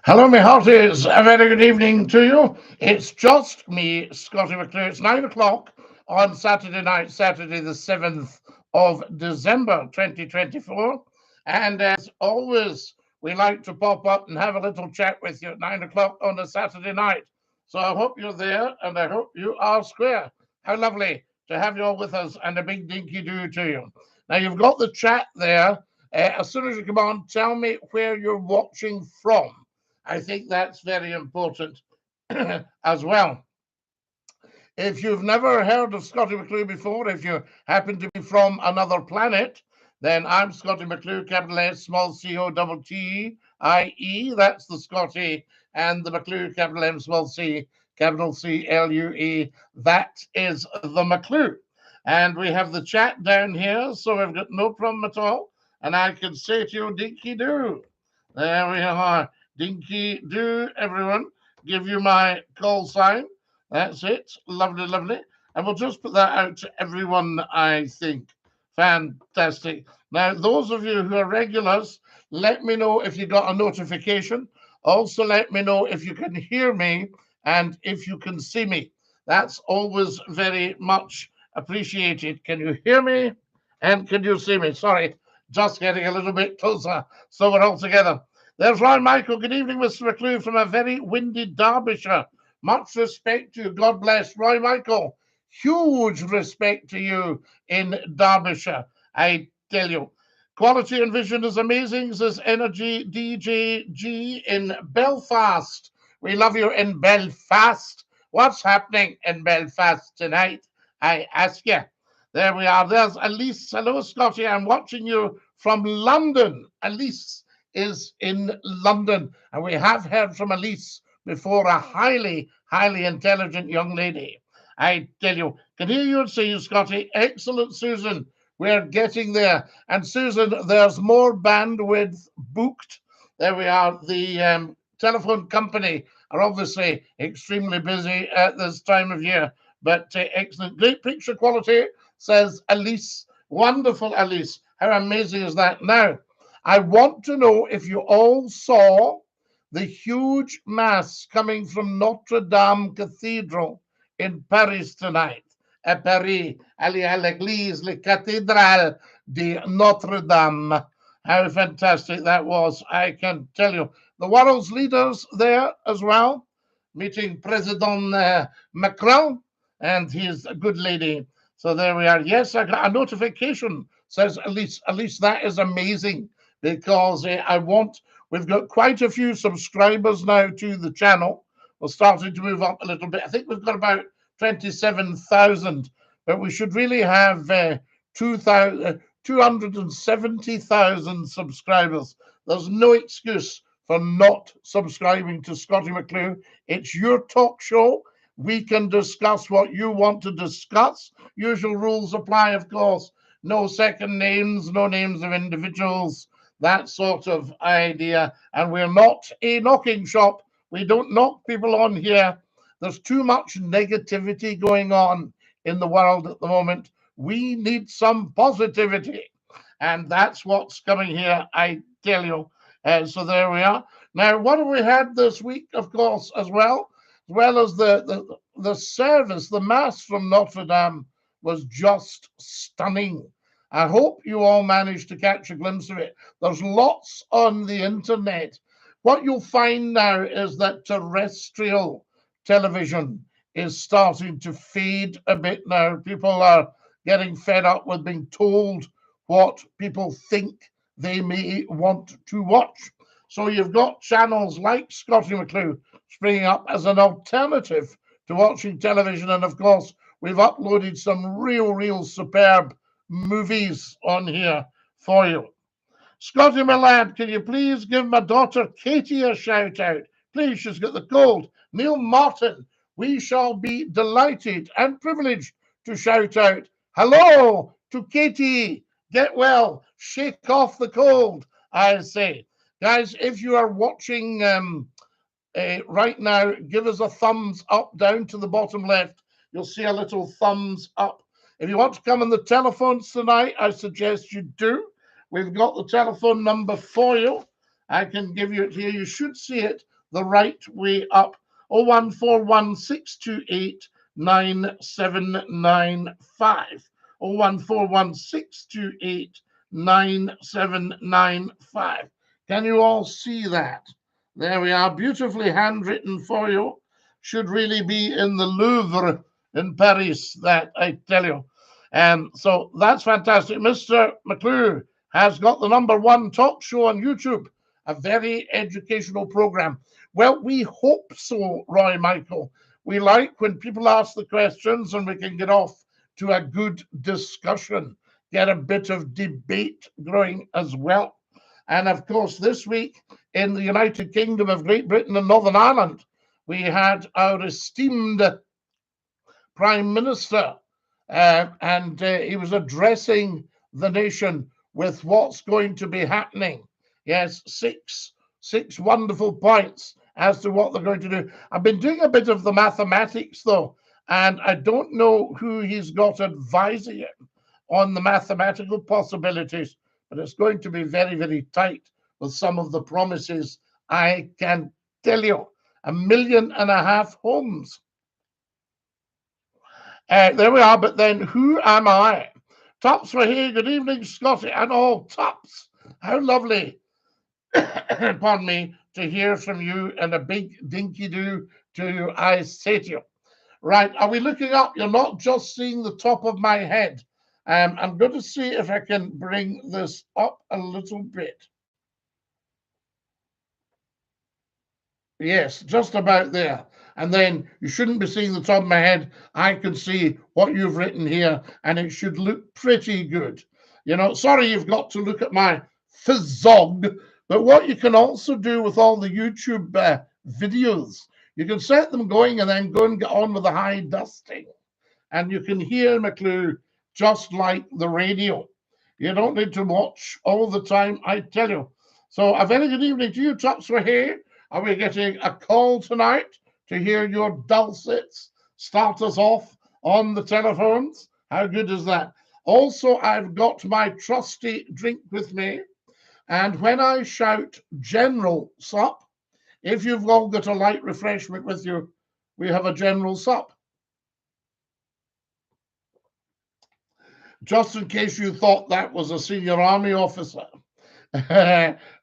Hello, my hearties. A very good evening to you. It's just me, Scottie McClue. It's 9 o'clock on Saturday night, Saturday the 7th of December 2024. And as always, we like to pop up and have a little chat with you at 9 o'clock on a Saturday night. So I hope you're there and I hope you are square. How lovely to have you all with us and a big dinky do to you. Now, you've got the chat there. As soon as you come on, tell me where you're watching from. I think that's very important as well. If you've never heard of Scottie McClue before, if you happen to be from another planet, then I'm Scottie McClue, capital S, small C O double T I E. That's the Scottie, and the McClue, capital M, small C, capital C L U E. That is the McClue. And we have the chat down here, so we've got no problem at all. And I can say to you, dinky-doo. There we are. Dinky-doo, everyone. Give you my call sign. That's it. Lovely, lovely. And we'll just put that out to everyone, I think. Fantastic. Now, those of you who are regulars, let me know if you got a notification. Also, let me know if you can hear me and if you can see me. That's always very much appreciated. Can you hear me? And can you see me? Sorry, just getting a little bit closer so we're all together. There's Roy Michael. Good evening, Mr. McClue, from a very windy Derbyshire. Much respect to you. God bless. Roy Michael, huge respect to you in Derbyshire. I tell you. Quality and vision is amazing, says Energy DJG in Belfast. We love you in Belfast. What's happening in Belfast tonight? I ask you. There we are. There's Elise. Hello, Scottie. I'm watching you from London. Elise is in London, and we have heard from Elise before, a highly, highly intelligent young lady. I tell you, can hear you and see you, Scottie. Excellent, Susan. We're getting there. And Susan, there's more bandwidth booked. There we are. The telephone company are obviously extremely busy at this time of year, but excellent. Great picture quality, says Elise. Wonderful, Elise. How amazing is that? Now, I want to know if you all saw the huge mass coming from Notre-Dame Cathedral in Paris tonight. À Paris, aller à l'église, la cathédrale de Notre-Dame. How fantastic that was, I can tell you. The world's leaders there as well, meeting President Macron and his good lady. So there we are. Yes, I got a notification, says Elise. Elise, that is amazing, because we've got quite a few subscribers now to the channel. We're starting to move up a little bit. I think we've got about 27,000, but we should really have 270,000 subscribers. There's no excuse for not subscribing to Scottie McClue. It's your talk show. We can discuss what you want to discuss. Usual rules apply, of course. No second names, no names of individuals, that sort of idea. And we're not a knocking shop. We don't knock people on here. There's too much negativity going on in the world at the moment. We need some positivity. And that's what's coming here, I tell you. So there we are. Now, what have we had this week, of course, as well as the service, the mass from Notre Dame was just stunning. I hope you all managed to catch a glimpse of it. There's lots on the internet. What you'll find now is that terrestrial television is starting to fade a bit now. People are getting fed up with being told what people think they may want to watch. So you've got channels like Scottie McClue springing up as an alternative to watching television. And of course, we've uploaded some real superb movies on here for you. Scottie, my lad, can you please give my daughter Katie a shout out? Please, she's got the cold. Neil Martin, we shall be delighted and privileged to shout out hello to Katie. Get well, shake off the cold, I say. Guys, if you are watching right now, give us a thumbs up down to the bottom left. You'll see a little thumbs up. If you want to come on the telephones tonight, I suggest you do. We've got the telephone number for you. I can give you it here. You should see it. the right way up. 01416289795. 01416289795. Can you all see that? There we are, beautifully handwritten for you. Should really be in the Louvre in Paris, that I tell you. And so that's fantastic. Mr. McClue has got the #1 talk show on YouTube, a very educational program. Well, we hope so, Roy Michael. We like when people ask the questions and we can get off to a good discussion, get a bit of debate growing as well. And of course, this week in the United Kingdom of Great Britain and Northern Ireland, we had our esteemed Prime Minister, and he was addressing the nation with what's going to be happening. Yes, six wonderful points as to what they're going to do. I've been doing a bit of the mathematics, though, and I don't know who he's got advising him on the mathematical possibilities, but it's going to be very, very tight with some of the promises. I can tell you, 1.5 million homes. There we are, but then who am I? Tops for here. Good evening, Scottie, and all Tops. How lovely, pardon me, to hear from you, and a big dinky-do to you, I say to you. Right, are we looking up? You're not just seeing the top of my head. I'm going to see if I can bring this up a little bit. Yes, just about there. And then you shouldn't be seeing the top of my head. I can see what you've written here, and it should look pretty good. You know, sorry you've got to look at my fizzog, but what you can also do with all the YouTube videos, you can set them going and then go and get on with the high dusting. And you can hear McClue just like the radio. You don't need to watch all the time, I tell you. So a very good evening to you, Tops. We're here. Are we getting a call tonight to hear your dulcets start us off on the telephones? How good is that? Also, I've got my trusty drink with me. And when I shout general sup, if you've all got a light refreshment with you, we have a general sup. Just in case you thought that was a senior army officer.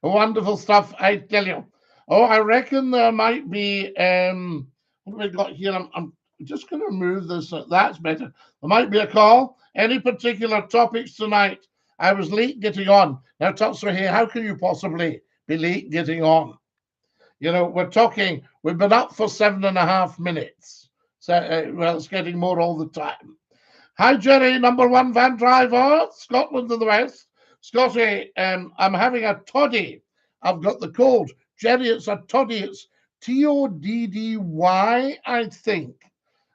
Wonderful stuff, I tell you. Oh, I reckon there might be, what have we got here? I'm just going to move this. That's better. There might be a call. Any particular topics tonight? I was late getting on. Now, Tops are here. How can you possibly be late getting on? You know, we've been up for 7.5 minutes. So, well, it's getting more all the time. Hi, Jerry, #1 van driver, Scotland to the west. Scottie, I'm having a toddy. I've got the cold. Jerry, it's a toddy. It's TODDY, I think.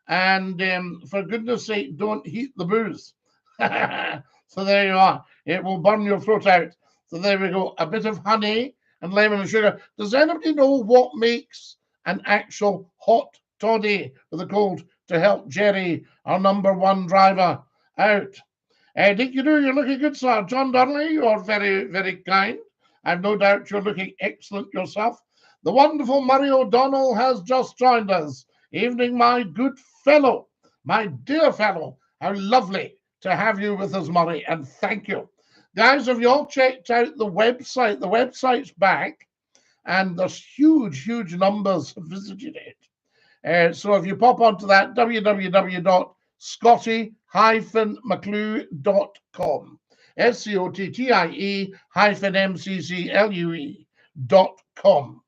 And for goodness sake, don't heat the booze. So there you are. It will burn your throat out. So there we go. A bit of honey and lemon and sugar. Does anybody know what makes an actual hot toddy for the cold to help Jerry, our #1 driver, out? DINKY-DOO, you're looking good, sir. John Donnelly, you're very, very kind. I've no doubt you're looking excellent yourself. The wonderful Murray O'Donnell has just joined us. Evening, my good fellow, my dear fellow. How lovely to have you with us, Murray, and thank you. Guys, have you all checked out the website? The website's back, and there's huge, huge numbers have visited it. So if you pop onto that, www.scottie-mcclue.com, SCOTTIE-MCCLUE.com.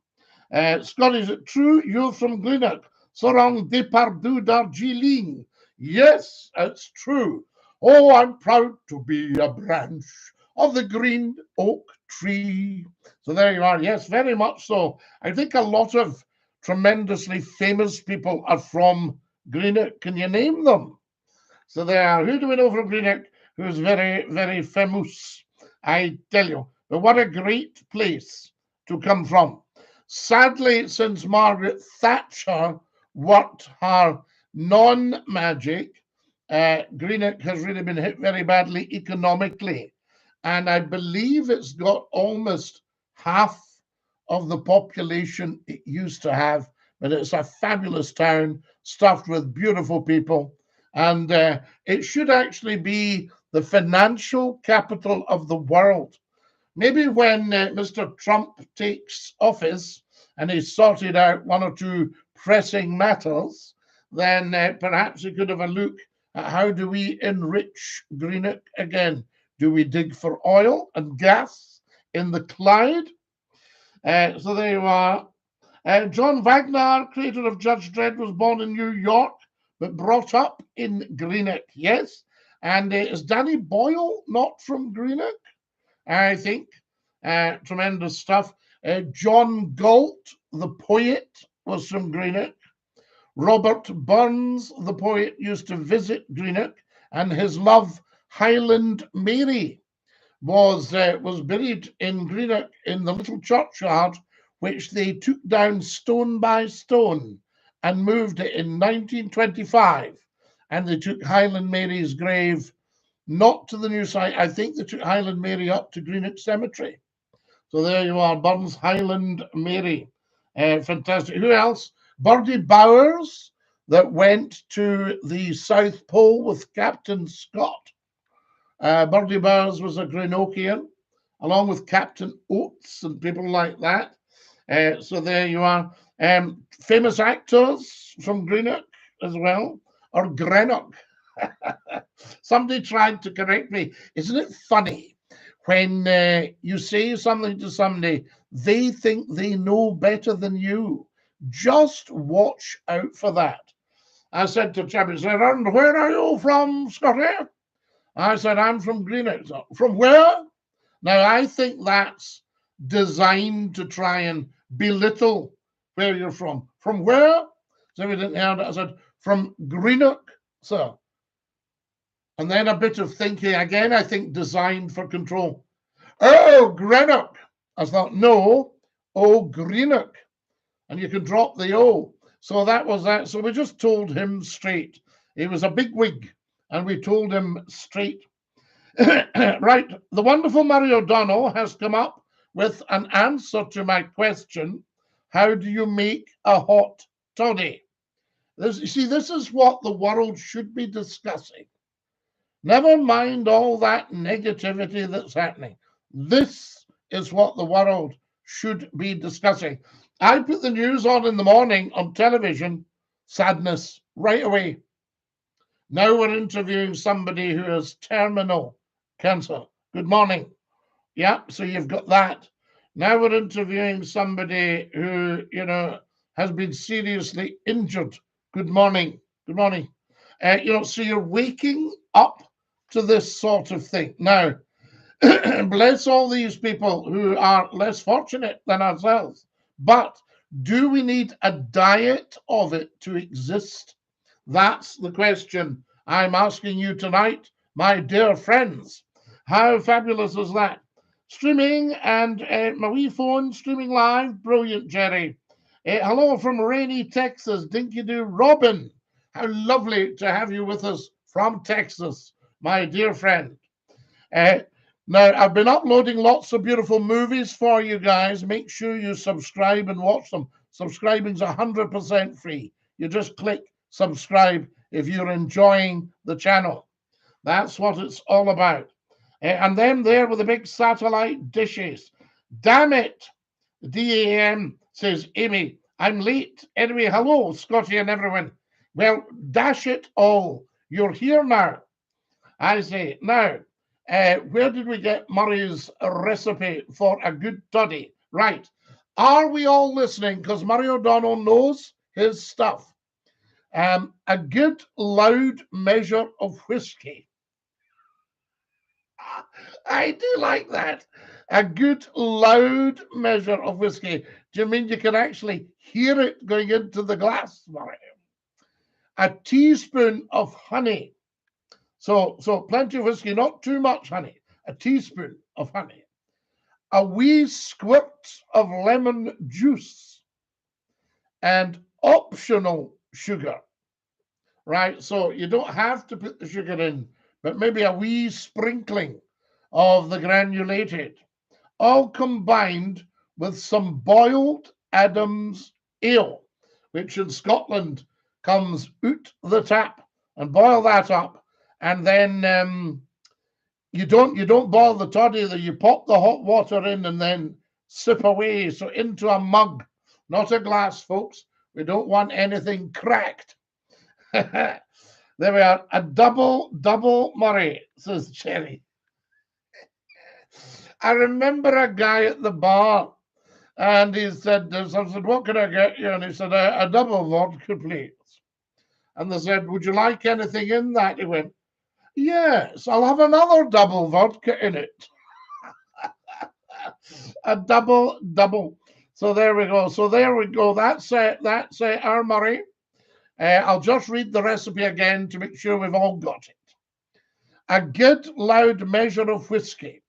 Scott, is it true you're from Greenock? Sorong Depardieu Darjeeling. Yes, it's true. Oh, I'm proud to be a branch of the green oak tree. So there you are. Yes, very much so. I think a lot of tremendously famous people are from Greenock. Can you name them? So there are. Who do we know from Greenock who's very, very famous? I tell you. But what a great place to come from. Sadly, since Margaret Thatcher worked her non-magic, Greenock has really been hit very badly economically. And I believe it's got almost half of the population it used to have, but it's a fabulous town stuffed with beautiful people. And it should actually be the financial capital of the world. Maybe when Mr. Trump takes office and he's sorted out one or two pressing matters, then perhaps he could have a look at how do we enrich Greenock again. Do we dig for oil and gas in the Clyde? So there you are. John Wagner, creator of Judge Dredd, was born in New York but brought up in Greenock. Yes. And is Danny Boyle not from Greenock? I think. Tremendous stuff. John Galt, the poet, was from Greenock. Robert Burns, the poet, used to visit Greenock, and his love, Highland Mary, was buried in Greenock in the little churchyard, which they took down stone by stone and moved it in 1925. And they took Highland Mary's grave not to the new site. I think they took Highland Mary up to Greenock Cemetery. So there you are, Burns, Highland Mary. Fantastic. Who else? Birdie Bowers, that went to the South Pole with Captain Scott. Birdie Bowers was a Greenockian, along with Captain Oates and people like that. So there you are. Famous actors from Greenock as well, or Greenock. Somebody tried to correct me. Isn't it funny when you say something to somebody, they think they know better than you? Just watch out for that. I said to Chappie, "And where are you from, Scotty?" I said, "I'm from Greenock." So, "from where?" Now, I think that's designed to try and belittle where you're from. "From where?" So we didn't hear it. I said, "From Greenock, sir." And then a bit of thinking again, I think designed for control. "Oh, Greenock." I thought, no, "Oh, Greenock." And you can drop the O. So that was that. So we just told him straight. He was a big wig, and we told him straight. Right. The wonderful Murray O'Donnell has come up with an answer to my question: how do you make a hot toddy? You see, this is what the world should be discussing. Never mind all that negativity that's happening. This is what the world should be discussing. I put the news on in the morning on television, sadness right away. Now we're interviewing somebody who has terminal cancer. Good morning. Yeah, so you've got that. Now we're interviewing somebody who, has been seriously injured. Good morning. Good morning. So you're waking up to this sort of thing. Now, bless all these people who are less fortunate than ourselves. But do we need a diet of it to exist? That's the question I'm asking you tonight, my dear friends. How fabulous is that? Streaming and my wee phone streaming live. Brilliant, Jerry. Hello from rainy Texas. DINKY-DOO Robin. How lovely to have you with us from Texas, my dear friend. Now, I've been uploading lots of beautiful movies for you guys. Make sure you subscribe and watch them. Subscribing's 100% free. You just click subscribe if you're enjoying the channel. That's what it's all about. And then there with the big satellite dishes. Damn it. DAM says, "Amy, I'm late. Anyway, hello, Scotty and everyone." Well, dash it all. You're here now. I say, now, where did we get Murray's recipe for a good toddy? Right. Are we all listening? Because Murray O'Donnell knows his stuff. A good loud measure of whiskey. I do like that. A good loud measure of whiskey. Do you mean you can actually hear it going into the glass, Murray? A teaspoon of honey. So plenty of whiskey, not too much honey. A teaspoon of honey. A wee squirt of lemon juice. And optional sugar. Right? So you don't have to put the sugar in, but maybe a wee sprinkling of the granulated, all combined with some boiled Adam's ale, which in Scotland comes out the tap, and boil that up, and then you don't boil the toddy either. You pop the hot water in and then sip away. So into a mug, not a glass, folks. We don't want anything cracked. There we are. A double Murray, says Cherry. I remember a guy at the bar, and he said, I said, what can I get you? And he said, a double vodka, please. And they said, would you like anything in that? He went, yes, I'll have another double vodka in it. A double. So there we go. That's our Murray. I'll just read the recipe again to make sure we've all got it. A good loud measure of whiskey.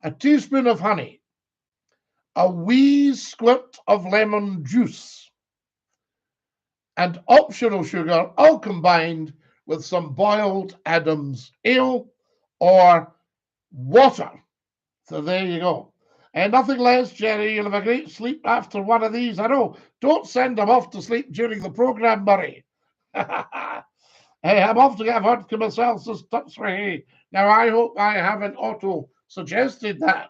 A teaspoon of honey. A wee squirt of lemon juice. And optional sugar, all combined with some boiled Adam's ale or water. So there you go. And nothing less, Jerry. You'll have a great sleep after one of these. I know. Don't send them off to sleep during the program, Murray. Hey, I'm off to get a vodka myself, so stop swearing. Now, I hope I haven't auto-suggested that.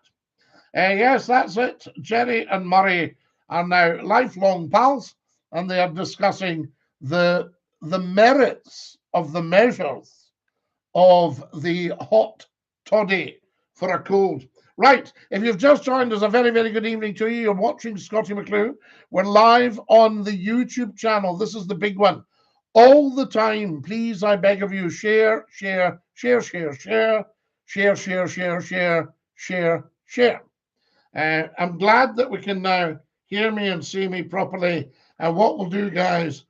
Yes, that's it. Jerry and Murray are now lifelong pals, and they are discussing the merits of the measures of the hot toddy for a cold. Right, if you've just joined us, a very, very good evening to you. You're watching Scottie McClue. We're live on the YouTube channel. This is the big one. All the time, please, I beg of you, share. I'm glad that we can now hear me and see me properly. And what we'll do, guys,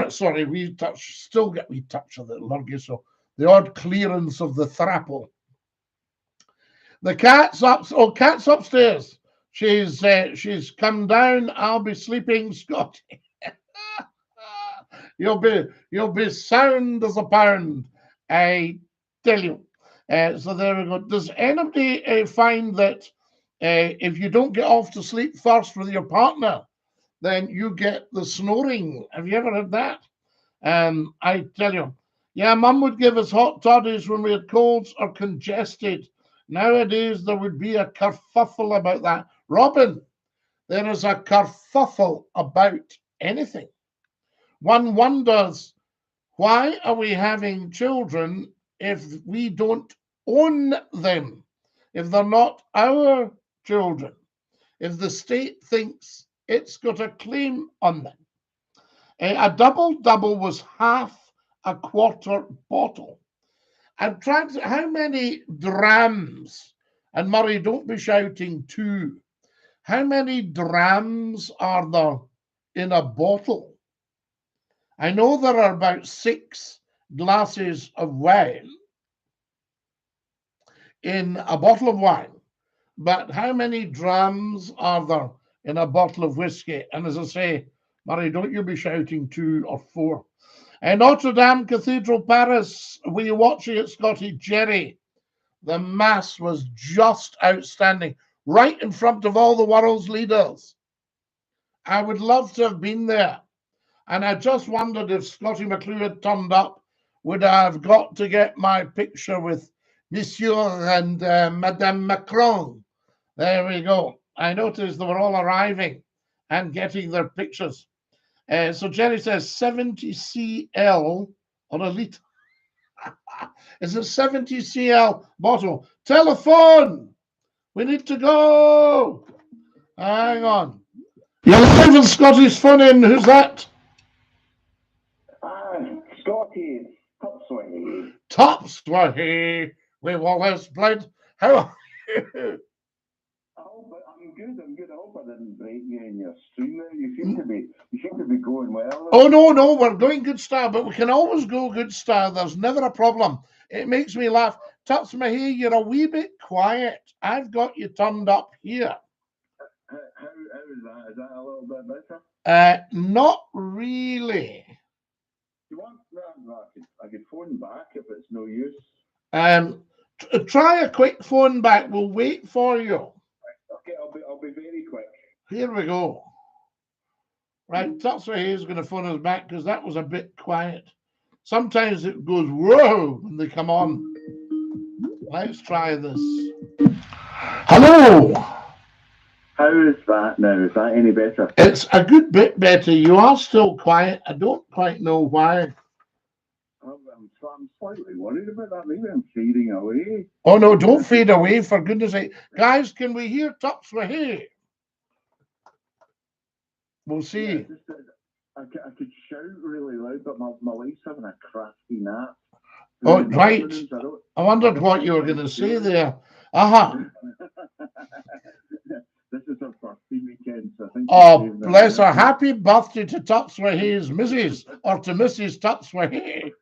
sorry, we still get we touch of the lurgy, so the odd clearance of the thrapple. The cat's upstairs. She's come down. I'll be sleeping, Scotty. You'll be sound as a pound, I tell you. So there we go. Does anybody find that if you don't get off to sleep first with your partner, then you get the snoring? Have you ever had that? I tell you, yeah, Mum would give us hot toddies when we had colds or congested. Nowadays, there would be a kerfuffle about that. Robin, there is a kerfuffle about anything. One wonders, why are we having children if we don't own them? If they're not our children? If the state thinks it's got a claim on them? A double was half a quarter bottle. I'm trying to, how many drams, and Murray, don't be shouting too, how many drams are there in a bottle? I know there are about 6 glasses of wine in a bottle of wine, but how many drams are there in a bottle of whiskey? And as I say, Murray, don't you be shouting 2 or 4. And Notre-Dame Cathedral, Paris, were you watching it, Scotty? Jerry, the Mass was just outstanding, right in front of all the world's leaders. I would love to have been there. And I just wondered if Scottie McClue had turned up, would I have got to get my picture with Monsieur and Madame Macron? There we go. I noticed they were all arriving and getting their pictures. So Jerry says 70 cl or a litre. It's a 70 cl bottle. Telephone! We need to go. Hang on. You're live with Scotty's phone in. Who's that? Scotty, Topsway. Topsway. We've always played. How are you? I'm good. I hope I didn't break you in your stream there. You seem to be going well. Oh no, we're going good style, but we can always go good style. There's never a problem. It makes me laugh. Topsway, you're a wee bit quiet. I've got you turned up here. How is that? Is that a little bit better? Not really. You want that? I could phone back if it's no use. Try a quick phone back. We'll wait for you. Okay, I'll be very quick. Here we go. Right, that's why he's going to phone us back because that was a bit quiet. Sometimes it goes whoa when they come on. Let's try this. Hello. How is that now? Is that any better? It's a good bit better. You are still quiet. I don't quite know why. I'm slightly worried about that. Maybe I'm fading away. Oh no, don't fade away, for goodness sake. Guys, can we hear Tups Wahey? We'll see. Yeah, I could shout really loud, but my wife's having a crafty nap. Oh, right. I wondered what you were going to say there. This is her birthday weekend, so I think. Oh, bless her. Happy birthday to Tups Wahey's Mrs. or to Mrs. Tups Wahey.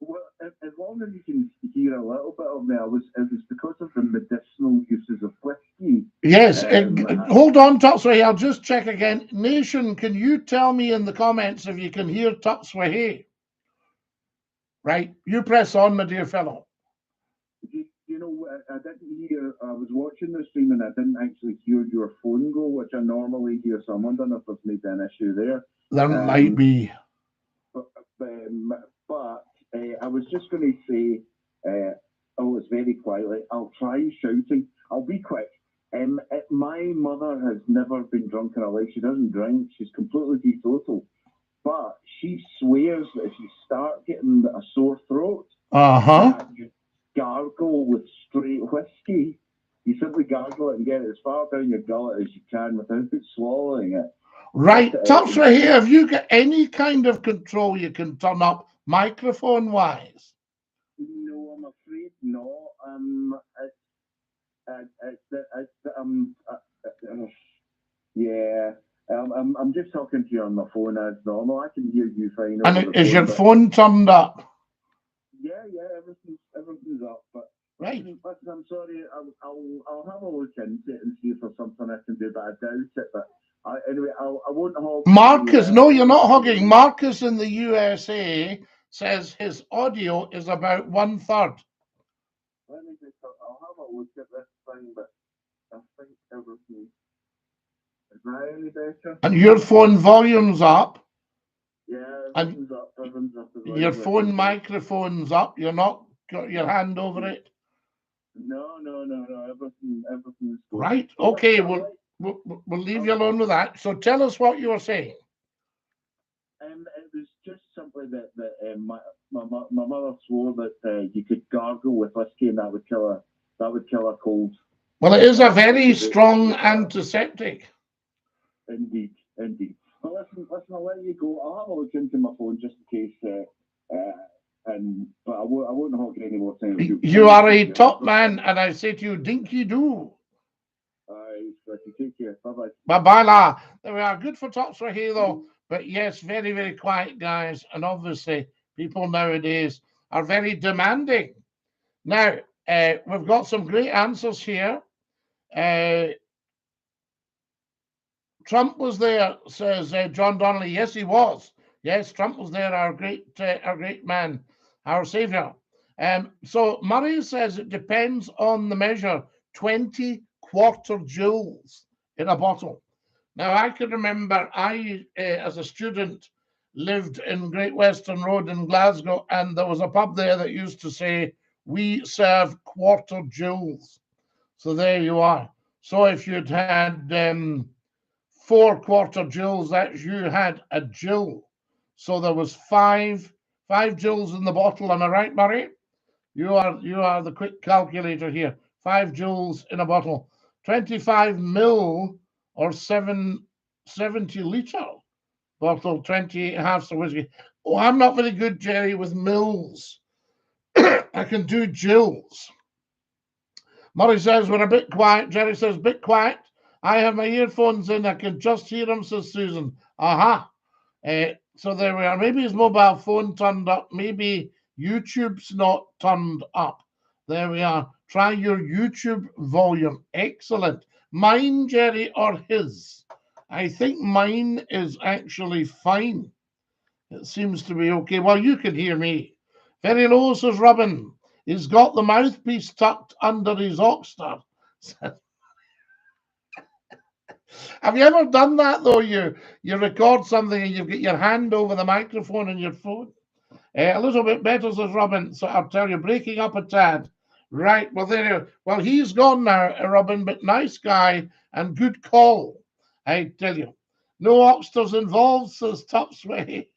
Well, as long as you can hear a little bit of me, it was because of the medicinal uses of whiskey. Yes. Hold on, Tups Wahey. I'll just check again. Nation, can you tell me in the comments if you can hear Tups Wahey? Right. You press on, my dear fellow. You know, I didn't hear, I was watching the stream and I didn't actually hear your phone go, which I normally hear, so I'm wondering if there's maybe an issue there. There might be. But I was just going to say, it's very quietly, I'll try shouting. I'll be quick. My mother has never been drunk in her life. She doesn't drink. She's completely teetotal. But she swears that if you start getting a sore throat, you gargle with straight whiskey. You simply gargle it and get it as far down your gullet as you can without swallowing it. Right. Tups Wahey, have you got any kind of control you can turn up microphone-wise? No, I'm afraid not. I'm just talking to you on the phone as normal. I can hear you fine. And is your phone turned up? Yeah, everything's up. But right. Listen, I'm sorry. I'll have a look into it and see if there's something I can do, but I doubt it. But anyway, I won't hog. Marcus, no, you're not hogging. Marcus in the USA says his audio is about 1/3. Let me just. I'll have a look at this thing, but I think everything is that any better. And your phone volume's up. Yeah, everything's up. Your phone microphone's up. You're not got your hand over it. No. Everything's good. Right. Okay. We'll leave you alone with that. So tell us what you were saying. It was just simply that my mother swore that you could gargle with whiskey and that would kill a cold. Well, it is a very strong antiseptic. Indeed. But listen, I'll let you go. I'll have a look into my phone just in case. But I won't hog any more time. You are a top man, and I say to you, DINKY-DOO. Take care. Bye-bye. Bye-bye, la. There we are. Good for Tups Wahey, though. But yes, very, very quiet, guys. And obviously, people nowadays are very demanding. Now, we've got some great answers here. Trump was there, says John Donnelly. Yes, he was. Yes, Trump was there, our great man, our savior. So Murray says it depends on the measure, 20 quarter joules in a bottle. Now, I can remember I, as a student, lived in Great Western Road in Glasgow, and there was a pub there that used to say, we serve quarter joules. So there you are. So if you'd had 4 quarter joules, that you had a joule. So there was five joules in the bottle. Am I right, Murray? You are the quick calculator here. 5 joules in a bottle. 25 mil or 70 litre bottle, 20 halves of whiskey. Oh, I'm not very good, Jerry, with mils. I can do joules. Murray says we're a bit quiet. Jerry says bit quiet. I have my earphones in. I can just hear him, says Susan. Aha. So there we are. Maybe his mobile phone turned up. Maybe YouTube's not turned up. There we are. Try your YouTube volume. Excellent. Mine, Jerry, or his? I think mine is actually fine. It seems to be okay. Well, you can hear me. Very low, says Robin. He's got the mouthpiece tucked under his oxter. Have you ever done that though? You record something and you've got your hand over the microphone on your phone. A little bit better, says Robin. So I'll tell you, breaking up a tad. Right. Well, there you. Well, he's gone now, Robin. But nice guy and good call. I tell you, no oxters involved, says Topsway.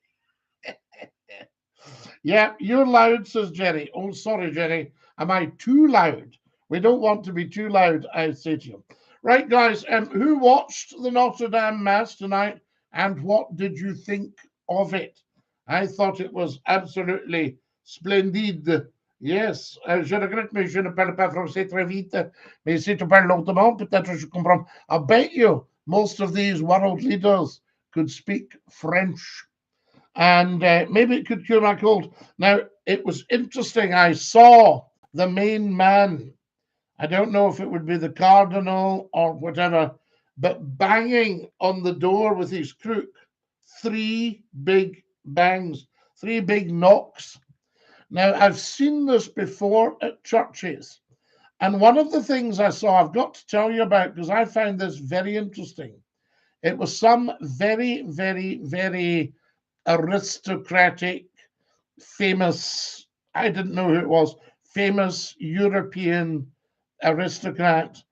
Yeah, you're loud, says Jerry. Oh, sorry, Jerry. Am I too loud? We don't want to be too loud, I say to you. Right, guys, who watched the Notre-Dame Mass tonight, and what did you think of it? I thought it was absolutely splendide. Yes, je regrette, mais je ne parle pas français très vite. Mais si tu parles lentement, peut-être je comprends. I bet you most of these world leaders could speak French. And maybe it could cure my cold. Now, it was interesting. I saw the main man. I don't know if it would be the cardinal or whatever, but banging on the door with his crook. 3 big bangs, 3 big knocks. Now, I've seen this before at churches. And one of the things I saw, I've got to tell you about, because I found this very interesting. It was some very, very, very aristocratic, famous, I didn't know who it was, famous European aristocrat,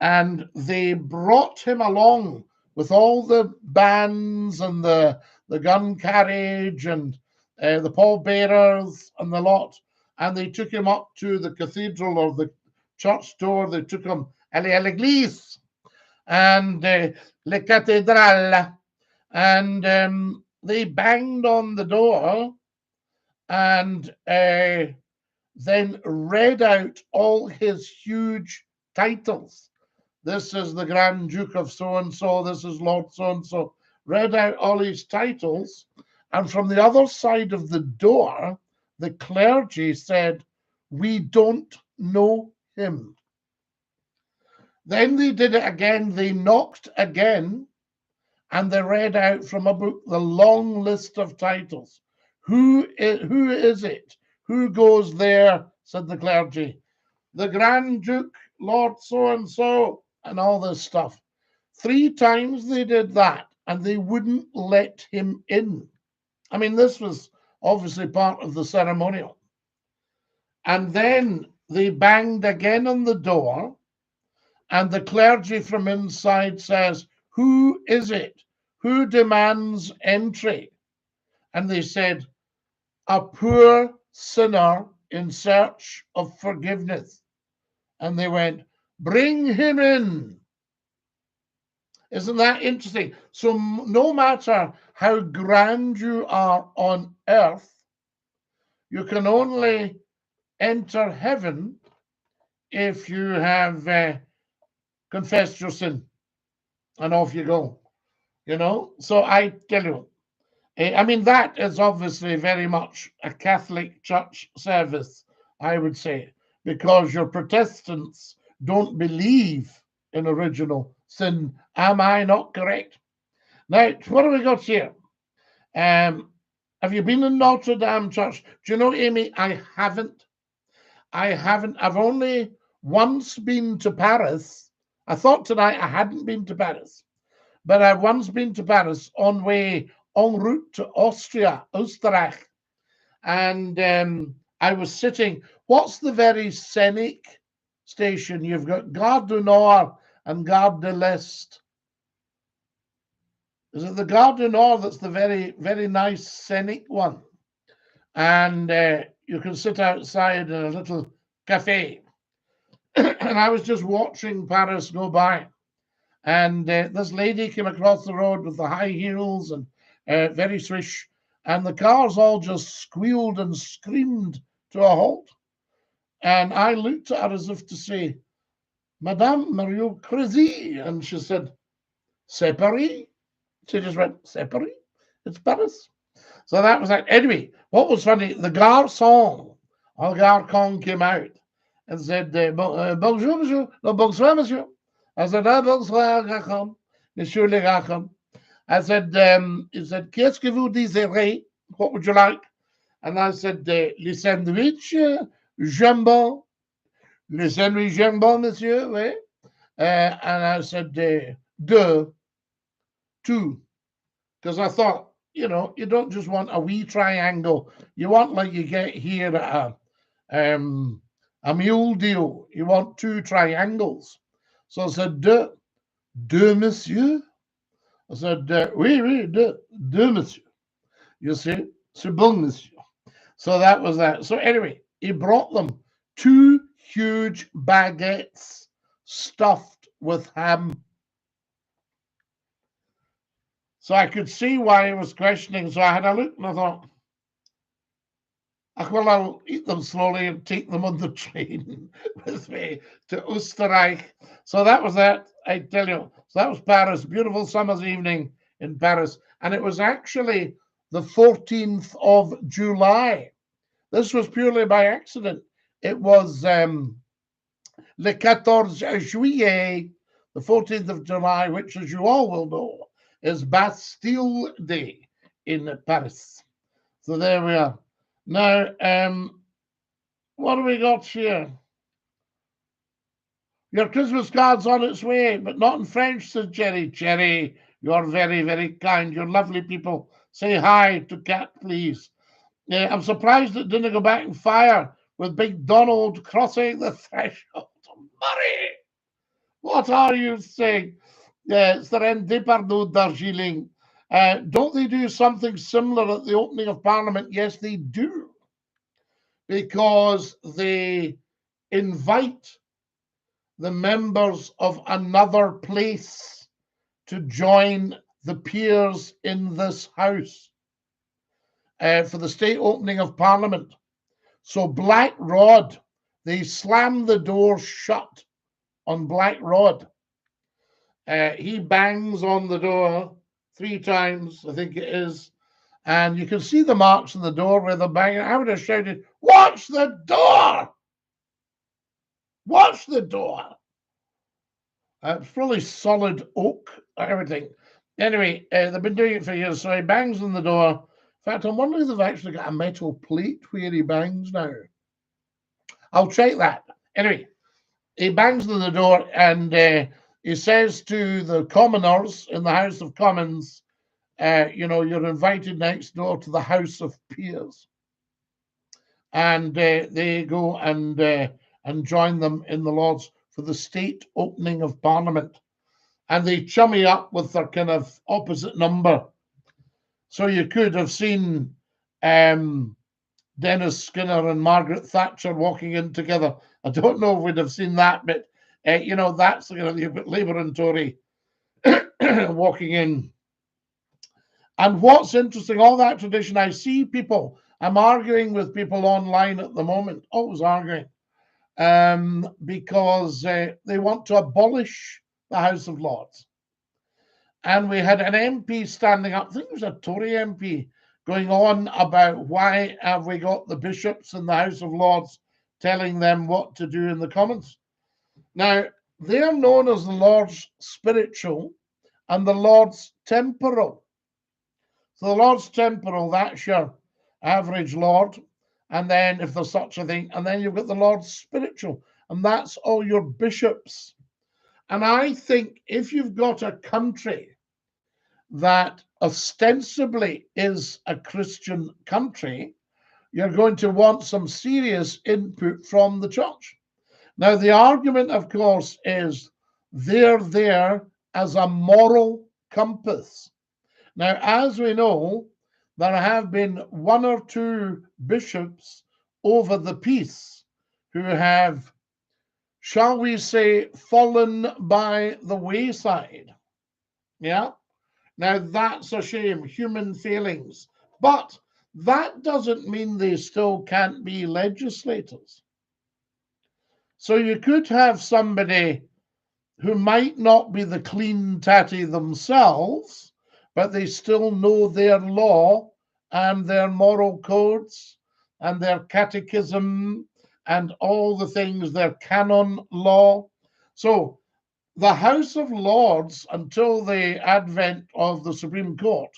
and they brought him along with all the bands and the gun carriage and the pallbearers and the lot, and they took him up to the cathedral or the church door. They took him à l'église and le cathédrale, and they banged on the door and then read out all his huge titles. This is the Grand Duke of so-and-so, this is Lord so-and-so. Read out all his titles. And from the other side of the door, the clergy said, "We don't know him." Then they did it again. They knocked again, and they read out from a book the long list of titles. Who is it? Who goes there? Said the clergy. The Grand Duke, Lord so-and-so, and all this stuff. 3 times they did that, and they wouldn't let him in. I mean, this was obviously part of the ceremonial. And then they banged again on the door, and the clergy from inside says, "Who is it? Who demands entry?" And they said, "A poor sinner in search of forgiveness." And they went, "Bring him in." Isn't that interesting? So no matter how grand you are on earth, you can only enter heaven if you have confessed your sin, and off you go. So I tell you, I mean, that is obviously very much a Catholic Church service, I would say, because your Protestants don't believe in original sin. Am I not correct? Now, what have we got here? Have you been in Notre-Dame Church? Do you know, Amy, I haven't. I've only once been to Paris. I thought tonight I hadn't been to Paris, but I've once been to Paris en route to Österreich. And I was sitting, what's the very scenic station? You've got Gare du Nord and Gare de l'Est. Is it the Gare du Nord that's the very, very nice scenic one? And you can sit outside in a little cafe. And I was just watching Paris go by. And this lady came across the road with the high heels and very swish. And the cars all just squealed and screamed to a halt. And I looked at her as if to say, "Madame, are you crazy?" And she said, "C'est Paris." She just went, "C'est Paris? It's Paris." So that was like, anyway, what was funny, the garçon, or garçon came out and said, "Bonjour, monsieur." No, "Bonsoir, monsieur." I said, "Bonsoir, garçon, monsieur le garçon." I said, he said, "Qu'est-ce que vous désirez? What would you like?" And I said, "Le sandwich, jambon, le sandwich jambon, monsieur, oui. And I said, two, because I thought, you know, you don't just want a wee triangle. You want, like you get here at a mule deal, you want two triangles. So I said, deux, monsieur. I said, oui, oui, deux, monsieur. You see, c'est bon, monsieur. So that was that. So anyway, he brought them two huge baguettes stuffed with ham. So I could see why he was questioning. So I had a look and I thought, well, I'll eat them slowly and take them on the train with me to Österreich. So that was that, I tell you. So that was Paris, beautiful summer's evening in Paris. And it was actually the 14th of July. This was purely by accident. It was le 14 juillet, the 14th of July, which, as you all will know, is Bastille Day in Paris. So there we are. Now, what do we got here? Your Christmas card's on its way, but not in French, said Jerry. Jerry, you're very, very kind. You're lovely people. Say hi to Cat, please. I'm surprised it didn't go back and fire with Big Donald crossing the threshold. Murray, what are you saying? Serende Pardot Darjeeling. Don't they do something similar at the opening of Parliament? Yes, they do. Because they invite the members of another place to join the peers in this house for the state opening of Parliament. So Black Rod, they slam the door shut on Black Rod. He bangs on the door 3 times, I think it is. And you can see the marks on the door where they're banging. I would have shouted, watch the door! Watch the door! It's probably solid oak, everything. Anyway, they've been doing it for years. So he bangs on the door. In fact, I'm wondering if they've actually got a metal plate where he bangs now. I'll check that. Anyway, he bangs on the door and he says to the commoners in the House of Commons, you know, you're invited next door to the House of Peers. And they go and join them in the Lords for the state opening of Parliament. And they chummy up with their kind of opposite number. So you could have seen Dennis Skinner and Margaret Thatcher walking in together. I don't know if we'd have seen that, but, you know, that's the kind of, you've got Labour and Tory walking in. And what's interesting, all that tradition, I see people, I'm arguing with people online at the moment, always arguing, because they want to abolish the House of Lords. And we had an MP standing up, I think it was a Tory MP, going on about why have we got the bishops in the House of Lords telling them what to do in the Commons. Now, they're known as the Lords Spiritual and the Lords Temporal. So the Lord's Temporal, that's your average Lord. And then if there's such a thing, and then you've got the Lord's Spiritual, and that's all your bishops. And I think if you've got a country that ostensibly is a Christian country, you're going to want some serious input from the church. Now, the argument, of course, is they're there as a moral compass. Now, as we know, there have been 1 or 2 bishops over the peace who have, shall we say, fallen by the wayside. Yeah? Now, that's a shame, human failings. But that doesn't mean they still can't be legislators. So you could have somebody who might not be the clean tatty themselves, but they still know their law and their moral codes and their catechism and all the things, their canon law. So the House of Lords, until the advent of the Supreme Court,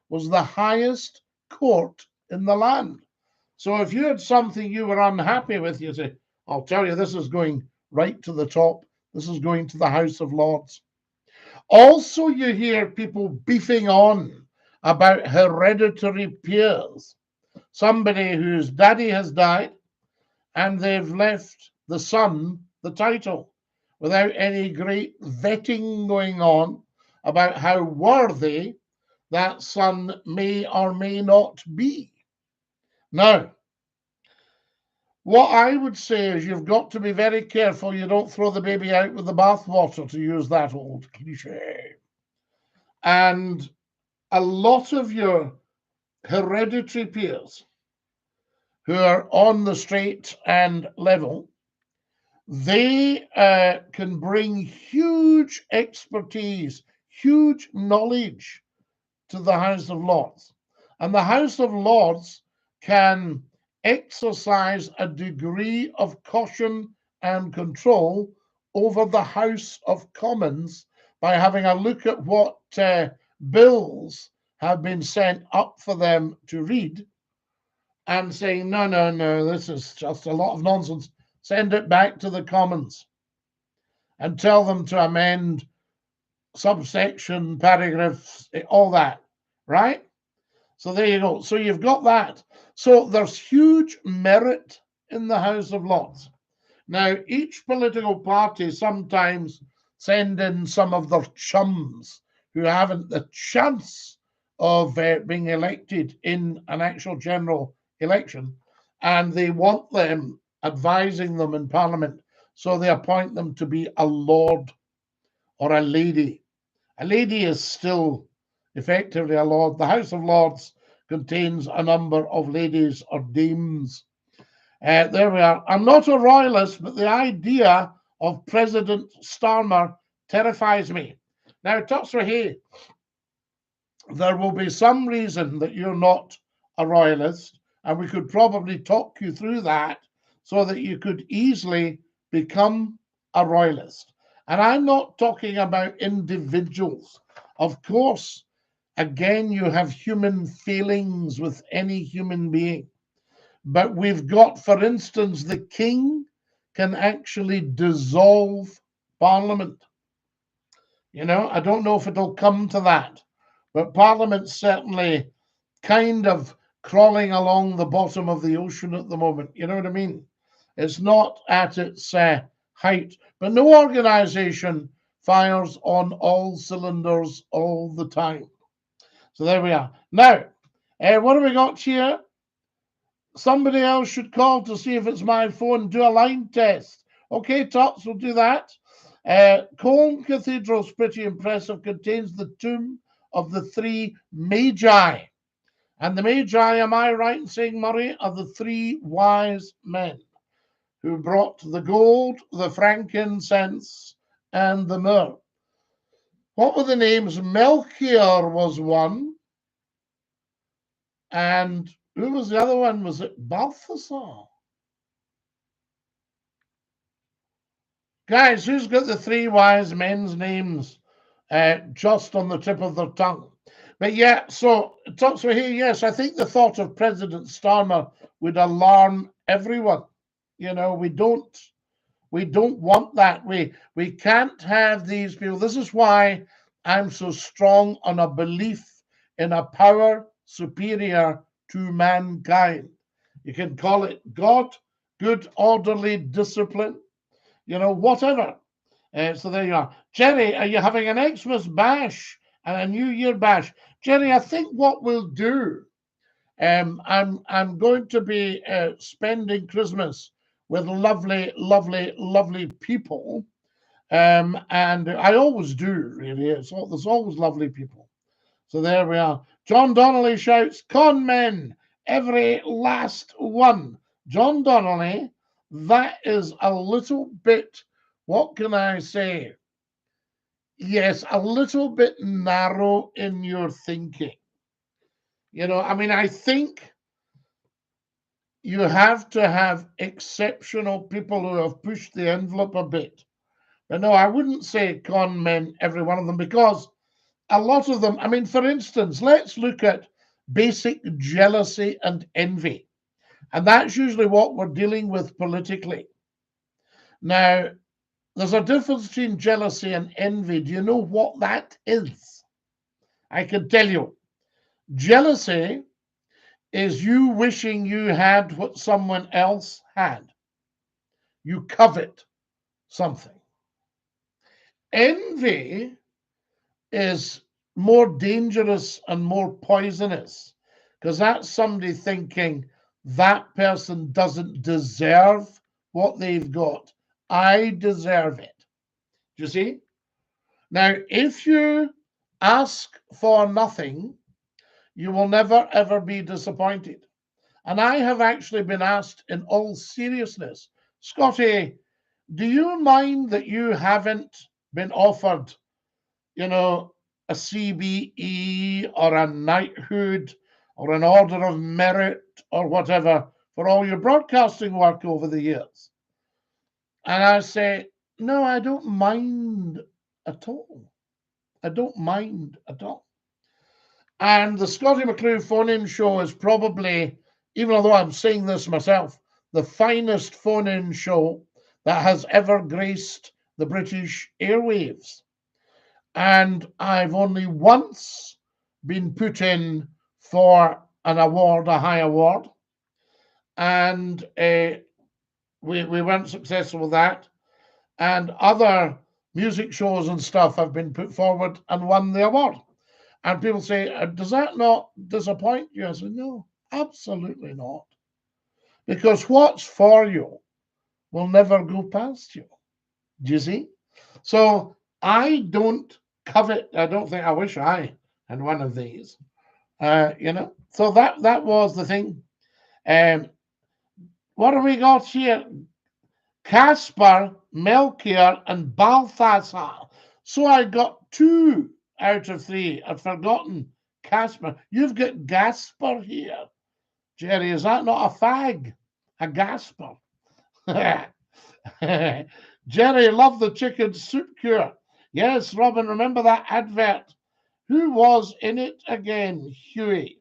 was the highest court in the land. So if you had something you were unhappy with, you say, I'll tell you, this is going right to the top. This is going to the House of Lords. Also, you hear people beefing on about hereditary peers. Somebody whose daddy has died and they've left the son the title without any great vetting going on about how worthy that son may or may not be. Now, what I would say is you've got to be very careful you don't throw the baby out with the bathwater, to use that old cliche. And a lot of your hereditary peers who are on the straight and level, they can bring huge expertise, huge knowledge to the House of Lords. And the House of Lords can exercise a degree of caution and control over the House of Commons by having a look at what bills have been sent up for them to read and saying, no, no, no, this is just a lot of nonsense. Send it back to the Commons and tell them to amend subsection, paragraphs, all that, right? So there you go. So you've got that. So there's huge merit in the House of Lords. Now, each political party sometimes send in some of their chums who haven't the chance of being elected in an actual general election, and they want them advising them in Parliament, so they appoint them to be a lord or a lady. A lady is still effectively a lord. The House of Lords contains a number of ladies or dames. There we are. I'm not a royalist, but the idea of President Starmer terrifies me. Now, Tuxford, there will be some reason that you're not a royalist, and we could probably talk you through that so that you could easily become a royalist. And I'm not talking about individuals. Of course, again, you have human feelings with any human being. But we've got, for instance, the king can actually dissolve Parliament. You know, I don't know if it'll come to that, but Parliament's certainly kind of crawling along the bottom of the ocean at the moment. You know what I mean? It's not at its height, but no organization fires on all cylinders all the time. So there we are. Now, what have we got here? Somebody else should call to see if it's my phone, do a line test. Okay, Tots, we'll do that. Colne Cathedral's pretty impressive, contains the tomb of the three Magi. And the Magi, am I right in saying, Murray, are the three wise men who brought the gold, the frankincense, and the myrrh. What were the names? Melchior was one. And who was the other one? Was it Balthasar? Guys, who's got the three wise men's names just on the tip of their tongue? But yeah, so here, yes, I think the thought of President Starmer would alarm everyone. You know, we don't want that. We can't have these people. This is why I'm so strong on a belief in a power superior to mankind. You can call it God, good, orderly discipline, you know, whatever. So there you are. Jerry, are you having an Xmas bash and a New Year bash? Jerry, I think what we'll do, I'm going to be spending Christmas with lovely, lovely, lovely people. And I always do, really. There's always lovely people. So there we are. John Donnelly shouts, con men, every last one. John Donnelly, that is a little bit, what can I say? Yes, a little bit narrow in your thinking. You know, I mean, I think you have to have exceptional people who have pushed the envelope a bit. But no, I wouldn't say con men, every one of them, because a lot of them, I mean, for instance, let's look at basic jealousy and envy. And that's usually what we're dealing with politically. Now, there's a difference between jealousy and envy. Do you know what that is? I can tell you. Jealousy is you wishing you had what someone else had. You covet something. Envy is more dangerous and more poisonous because that's somebody thinking that person doesn't deserve what they've got. I deserve it. Do you see? Now, if you ask for nothing, you will never ever be disappointed. And I have actually been asked in all seriousness, Scottie, do you mind that you haven't been offered, a CBE or a knighthood or an Order of Merit or whatever for all your broadcasting work over the years? And I say, no, I don't mind at all. I don't mind at all. And the Scottie McClue phone-in show is probably, even although I'm saying this myself, the finest phone-in show that has ever graced the British airwaves. And I've only once been put in for an award, a high award, and we weren't successful with that. And other music shows and stuff have been put forward and won the award. And people say, does that not disappoint you? I say, no, absolutely not. Because what's for you will never go past you. Do you see? So I don't covet, I don't think, I wish I had one of these. So that was the thing. What have we got here? Caspar, Melchior, and Balthasar. So I got 2 out of 3. I'd forgotten Caspar. You've got Gaspar here. Jerry, is that not a fag? A Gaspar. Jerry, love the chicken soup cure. Yes, Robin, remember that advert? Who was in it again? Huey.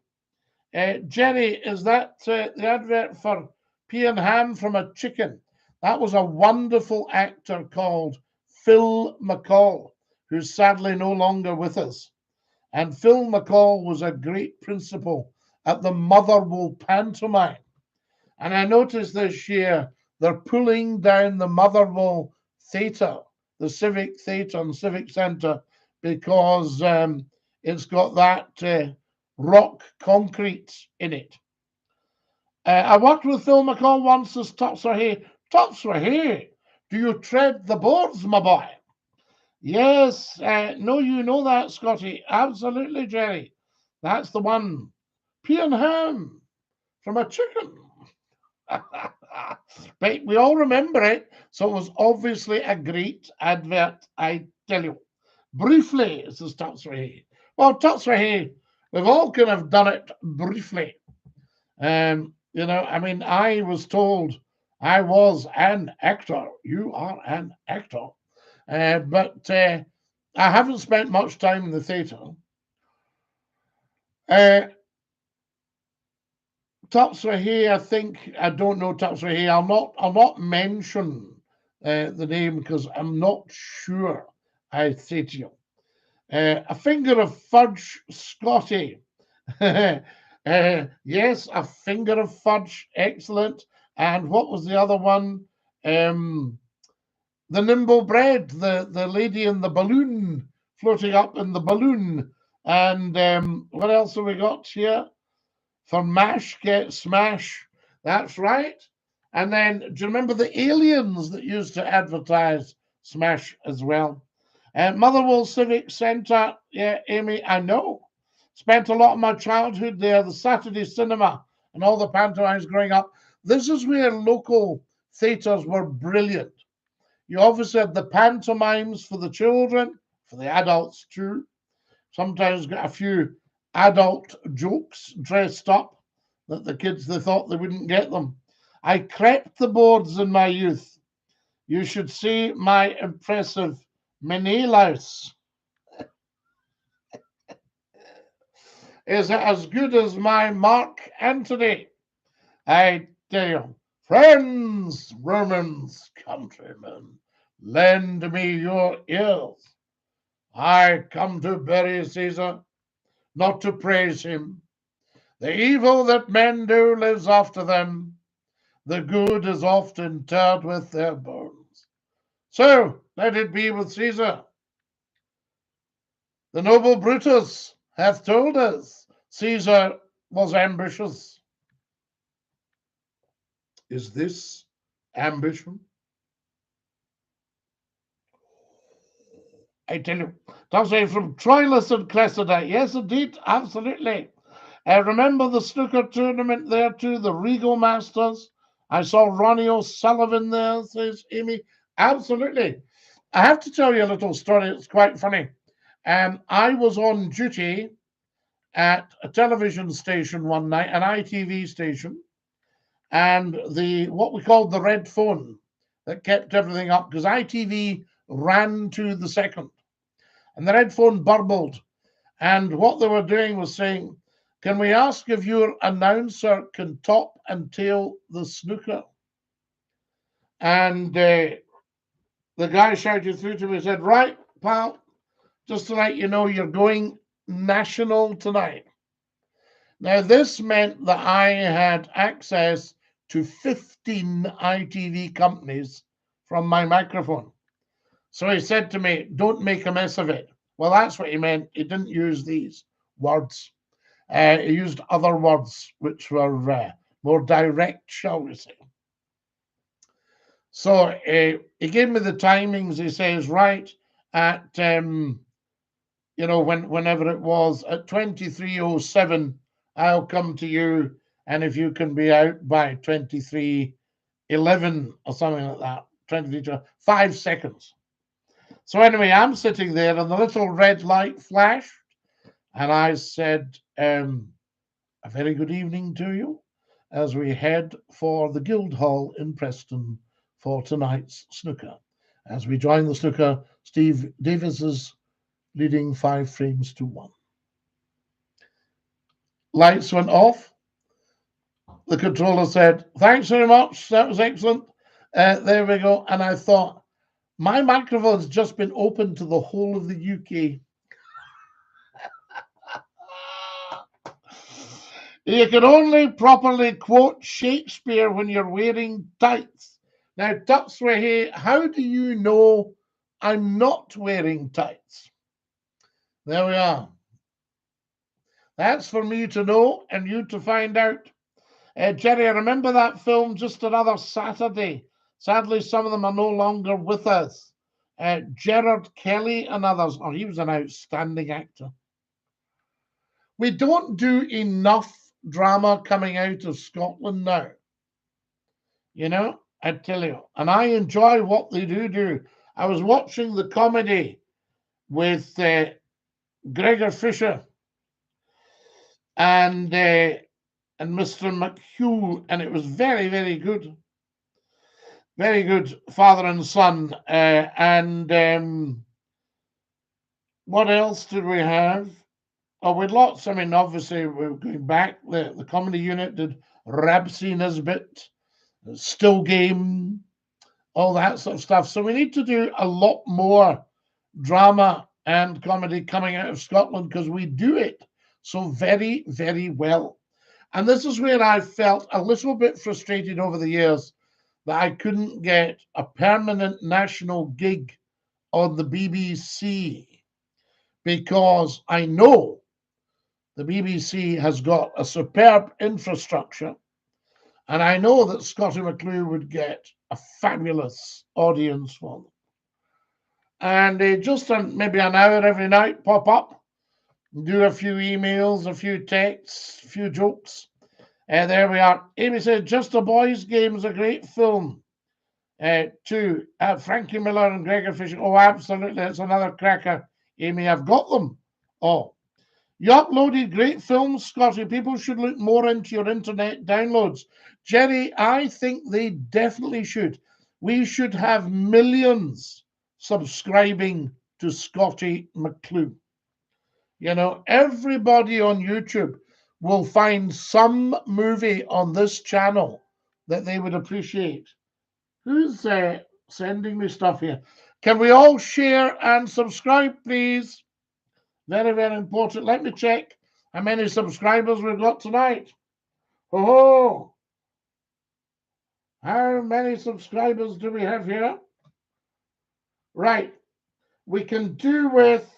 Jerry, is that the advert for pea and ham from a chicken? That was a wonderful actor called Phil McCall, who's sadly no longer with us. And Phil McCall was a great principal at the Motherwell pantomime. And I noticed this year they're pulling down the Motherwell Theatre, the Civic Theatre and Civic Centre, because it's got that rock concrete in it. I worked with Phil McCall once as Tuts Were Here. Tuts Were Here. Do you tread the boards, my boy? Yes. No, you know that, Scottie. Absolutely, Jerry. That's the one. Pea and ham from a chicken. But we all remember it, so it was obviously a great advert, I tell you. Briefly, says Tuts Were Here. Well, Tuts Were Here, we've all kind of done it briefly. I was told I was an actor. You are an actor. But I haven't spent much time in the theatre. Tuts Were Here, I think, I don't know Tuts Were Here. I'll not mention the name because I'm not sure, I say to you. A finger of fudge, Scottie. Yes, a finger of fudge, excellent. And what was the other one? The nimble bread, the lady in the balloon, floating up in the balloon. And what else have we got here? For mash, get smash. That's right. And then, do you remember the aliens that used to advertise smash as well? Motherwell Civic Centre, yeah, Amy, I know. Spent a lot of my childhood there, the Saturday cinema and all the pantomimes growing up. This is where local theatres were brilliant. You obviously had the pantomimes for the children, for the adults too. Sometimes got a few adult jokes dressed up that the kids, they thought they wouldn't get them. I crept the boards in my youth. You should see my impressive Menelaus. Is it as good as my Mark Antony? I tell you, friends, Romans, countrymen, lend me your ears. I come to bury Caesar, not to praise him. The evil that men do lives after them. The good is oft interred with their bones. So let it be with Caesar. The noble Brutus hath told us Caesar was ambitious. Is this ambition? I tell you, that's from Troilus and Cressida. Yes, indeed, absolutely. Remember the snooker tournament there too, the Regal Masters? I saw Ronnie O'Sullivan there, says Amy. Absolutely. I have to tell you a little story. It's quite funny. I was on duty at a television station one night, an ITV station, and what we called the red phone that kept everything up, because ITV ran to the second, and the red phone burbled. And what they were doing was saying, can we ask if your announcer can top and tail the snooker? And the guy shouted through to me and said, right, pal, just to let you know, you're going national tonight. Now, this meant that I had access to 15 ITV companies from my microphone. So he said to me, don't make a mess of it. Well, that's what he meant. He didn't use these words. He used other words which were more direct, shall we say. So he gave me the timings. He says, right at, whenever it was, at 23:07, I'll come to you. And if you can be out by 23:11 or something like that, 5 seconds. So anyway, I'm sitting there and the little red light flashed. And I said, a very good evening to you as we head for the Guildhall in Preston for tonight's snooker. As we join the snooker, Steve Davis is leading 5-1. Lights went off. The controller said, thanks very much. That was excellent. There we go. And I thought, my microphone's just been open to the whole of the UK. You can only properly quote Shakespeare when you're wearing tights. Now, Tutswehe, how do you know I'm not wearing tights? There we are. That's for me to know and you to find out. Jerry, I remember that film, Just Another Saturday. Sadly, some of them are no longer with us. Gerard Kelly and others. Oh, he was an outstanding actor. We don't do enough drama coming out of Scotland now. You know, I tell you. And I enjoy what they do. I was watching the comedy with Gregor Fisher and Mr. McClue, and it was very, very good. Very good, father and son. What else did we have? Oh, with lots. I mean, obviously, we're going back. The comedy unit did Rabsy Nisbet, Still Game, all that sort of stuff. So we need to do a lot more drama and comedy coming out of Scotland because we do it so very, very well. And this is where I felt a little bit frustrated over the years that I couldn't get a permanent national gig on the BBC, because I know the BBC has got a superb infrastructure, and I know that Scottie McClue would get a fabulous audience for them. And just maybe an hour every night, pop up, do a few emails, a few texts, a few jokes. There we are. Amy said, Just a Boys Game is a great film. Too. Frankie Miller and Gregor Fisher. Oh, absolutely. That's another cracker. Amy, I've got them. Oh, you uploaded great films, Scotty. People should look more into your internet downloads. Jerry, I think they definitely should. We should have millions subscribing to Scottie McClue. You know, everybody on YouTube will find some movie on this channel that they would appreciate. Who's sending me stuff here? Can we all share and subscribe, please? Very, very important. Let me check how many subscribers we've got tonight. Oh, how many subscribers do we have here? Right. We can do with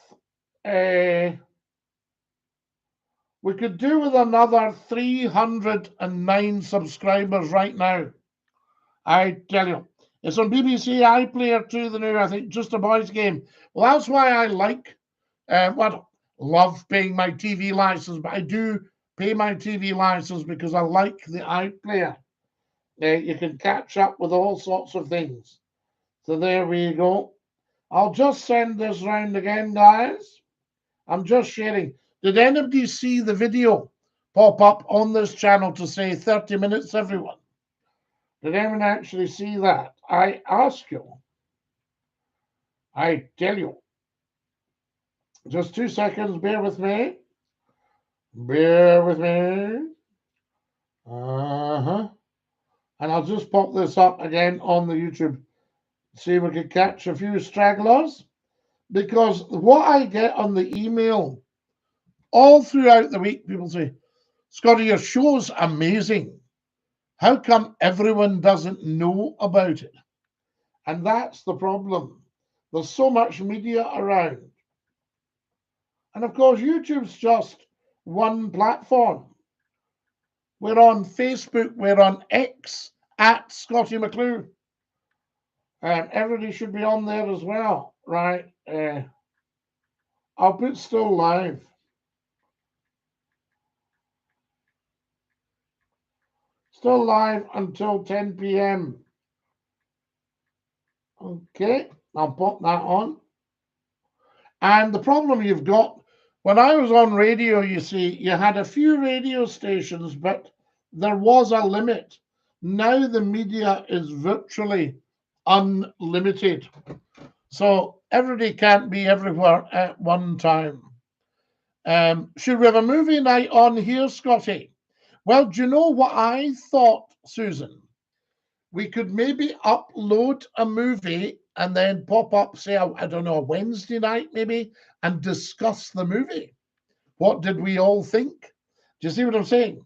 we could do with another 309 subscribers right now. I tell you, it's on BBC iPlayer 2, the new, I think, Just a Boys Game. Well, that's why I like, love paying my TV license, but I do pay my TV license because I like the iPlayer. You can catch up with all sorts of things. So there we go. I'll just send this round again, guys. I'm just sharing. Did anybody see the video pop up on this channel to say 30 minutes, everyone? Did anyone actually see that? I ask you. I tell you. Just 2 seconds. Bear with me. Bear with me. And I'll just pop this up again on the YouTube. See if we can catch a few stragglers. Because what I get on the email all throughout the week, people say, Scottie, your show's amazing. How come everyone doesn't know about it? And that's the problem. There's so much media around. And of course, YouTube's just one platform. We're on Facebook, we're on X at Scottie McClue. Everybody should be on there as well, right? I'll put still live. Still live until 10 p.m. Okay, I'll pop that on. And the problem you've got, when I was on radio, you see, you had a few radio stations, but there was a limit. Now the media is virtually unlimited. So everybody can't be everywhere at one time. Should we have a movie night on here, Scottie? Well, do you know what I thought, Susan? We could maybe upload a movie and then pop up, say, I don't know, a Wednesday night maybe, and discuss the movie. What did we all think? Do you see what I'm saying?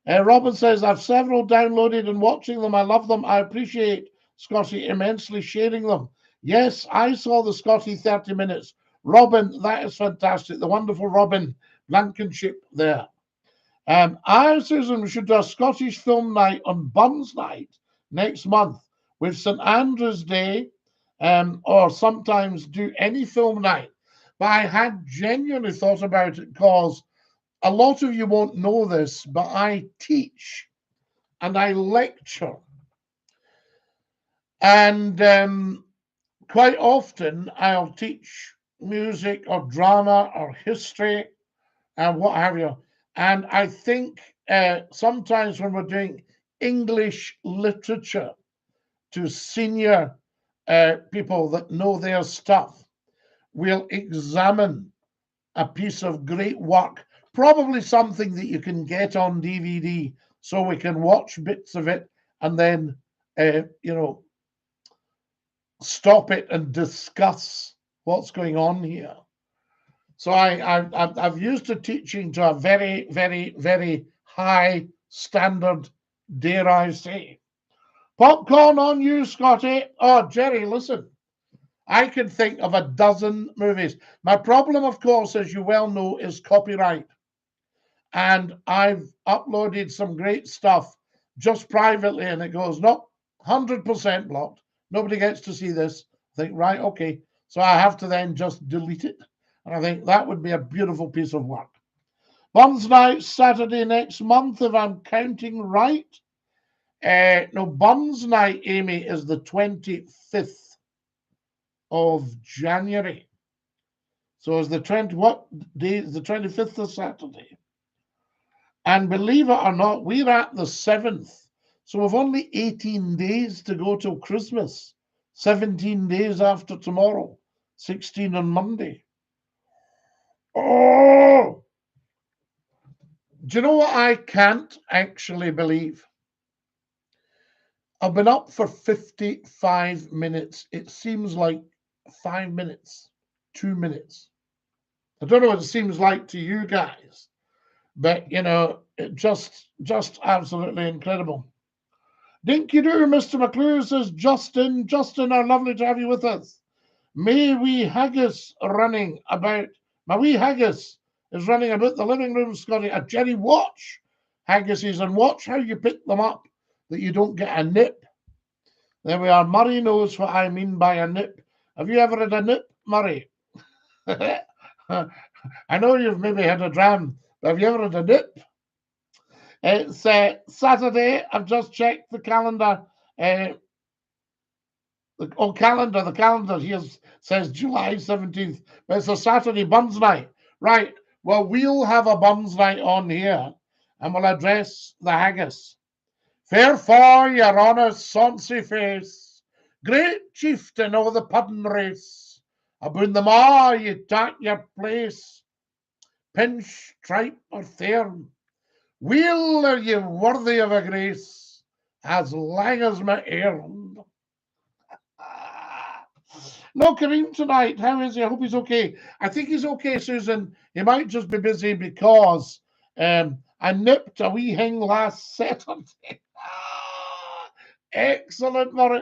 Robin says, I've several downloaded and watching them. I love them. I appreciate Scottie immensely sharing them. Yes, I saw the Scottie 30 minutes. Robin, that is fantastic. The wonderful Robin Blankenship there. Susan, we should do a Scottish film night on Buns Night next month with St Andrew's Day, or sometimes do any film night. But I had genuinely thought about it because a lot of you won't know this, but I teach and I lecture. And quite often I'll teach music or drama or history and what have you. And I think sometimes when we're doing English literature to senior people that know their stuff, we'll examine a piece of great work, probably something that you can get on DVD so we can watch bits of it and then, stop it and discuss what's going on here. So I've used the teaching to a very, very, very high standard, dare I say. Popcorn on you, Scottie. Oh, Jerry, listen. I can think of a dozen movies. My problem, of course, as you well know, is copyright. And I've uploaded some great stuff just privately, and it goes, nope, 100% blocked. Nobody gets to see this. I think, right, okay. So I have to then just delete it. And I think that would be a beautiful piece of work. Buns Night, Saturday next month, if I'm counting right. No, Buns Night, Amy, is the 25th of January. So is the 25th of Saturday. And believe it or not, we're at the 7th. So we've only 18 days to go till Christmas. 17 days after tomorrow. 16 on Monday. Oh! Do you know what I can't actually believe? I've been up for 55 minutes. It seems like 5 minutes, 2 minutes. I don't know what it seems like to you guys, but you know, it just absolutely incredible. DINKY-DOO, Mr. McClue says, Justin, are lovely to have you with us. May wee haggis running about. My wee haggis is running about the living room, Scottie. A Jerry, watch haggises and watch how you pick them up, that you don't get a nip. There we are. Murray knows what I mean by a nip. Have you ever had a nip, Murray? I know you've maybe had a dram, but have you ever had a nip? It's Saturday. I've just checked the calendar. The calendar here says July 17th, but it's a Saturday Buns Night. Right. Well, we'll have a Buns Night on here, and we'll address the haggis. Fair for your honour, soncy face, great chieftain o' the puddin' race, aboon them all ye tak your place, pinch, tripe, or thorn, weel are ye worthy of a grace, as lang as my earn. No Kareem tonight. How is he? I hope he's okay. I think he's okay, Susan. He might just be busy because I nipped a wee hing last Saturday. Excellent, Murray.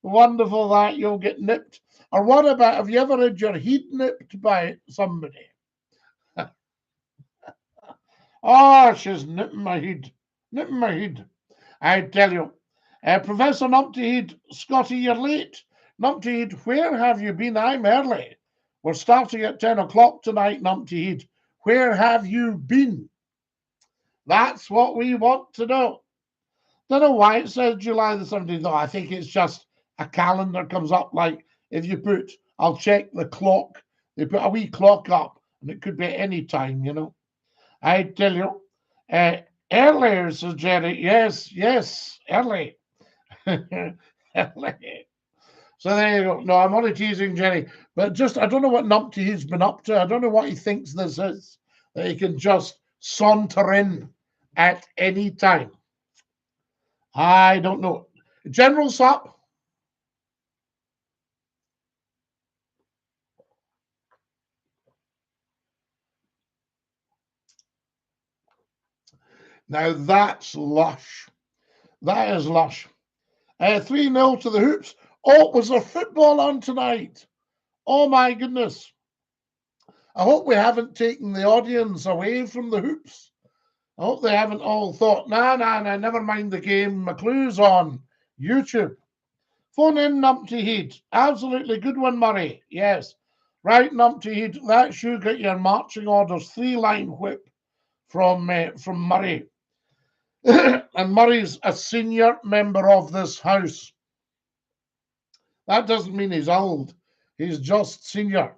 Wonderful that you'll get nipped. Or what about, have you ever had your head nipped by somebody? Oh, she's nipping my head. Nipping my head. I tell you. Professor Numpty Head, Scottie, you're late. Numpty Head, where have you been? I'm early. We're starting at 10 o'clock tonight, Numpty Head. Where have you been? That's what we want to know. Don't know why it says July the 17th. No, I think it's just a calendar comes up. Like if you put, I'll check the clock. They put a wee clock up, and it could be at any time, you know. I tell you. Earlier, says Jerry. Yes, early. Early. So there you go. No, I'm only teasing Jerry. But just, I don't know what Numpty he's been up to. I don't know what he thinks this is. That he can just saunter in at any time. I don't know. General Sup. Now that's lush. That is lush. 3-0 to the Hoops. Oh, was there football on tonight? Oh my goodness. I hope we haven't taken the audience away from the Hoops. I hope they haven't all thought, nah, never mind the game. McClue's on YouTube. Phone in, Numpty Head. Absolutely good one, Murray. Yes. Right, Numpty Head. That's you get your marching orders. 3-line whip from Murray. And Murray's a senior member of this house. That doesn't mean he's old. He's just senior.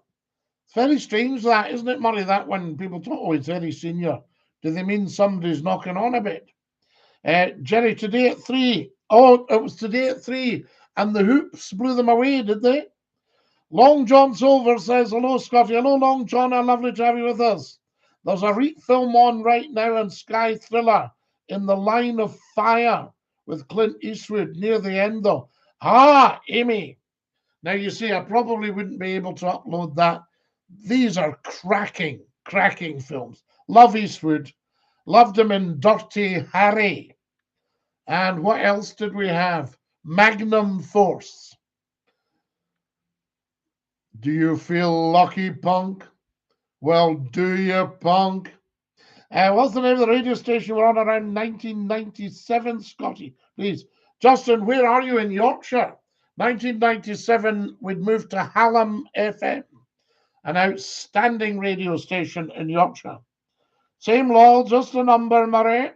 It's very strange that, isn't it, Murray, that when people talk, oh, he's very senior, do they mean somebody's knocking on a bit? Jerry, today at 3. Oh, it was today at 3. And the Hoops blew them away, did they? Long John Silver says, hello, Scottie. Hello, Long John. Lovely to have you with us. There's a REIT film on right now on Sky Thriller, In the Line of Fire, with Clint Eastwood near the end, though. Ah, Amy. Now, you see, I probably wouldn't be able to upload that. These are cracking films. Love Eastwood. Loved him in Dirty Harry. And what else did we have? Magnum Force. Do you feel lucky, punk? Well, do you, punk? What's the name of the radio station we're on around 1997, Scottie? Please. Justin, where are you in Yorkshire? 1997, we'd moved to Hallam FM, an outstanding radio station in Yorkshire. Same law, just a number, Murray.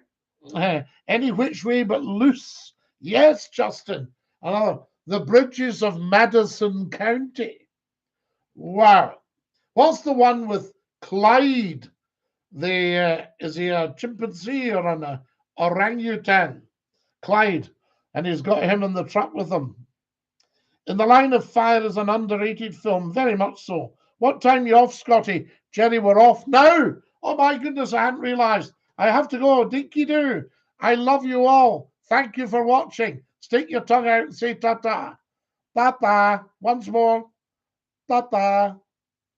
Any which way but loose. Yes, Justin. The bridges of Madison County. Wow. What's the one with Clyde? Is he a chimpanzee or an orangutan? Clyde. And he's got him in the truck with him. In the Line of Fire is an underrated film, very much so. What time you off, Scottie? Jerry, we're off now. Oh my goodness, I hadn't realised. I have to go. DINKY-DOO. I love you all. Thank you for watching. Stick your tongue out and say ta-ta. Ta-ta. Once more. Ta-ta.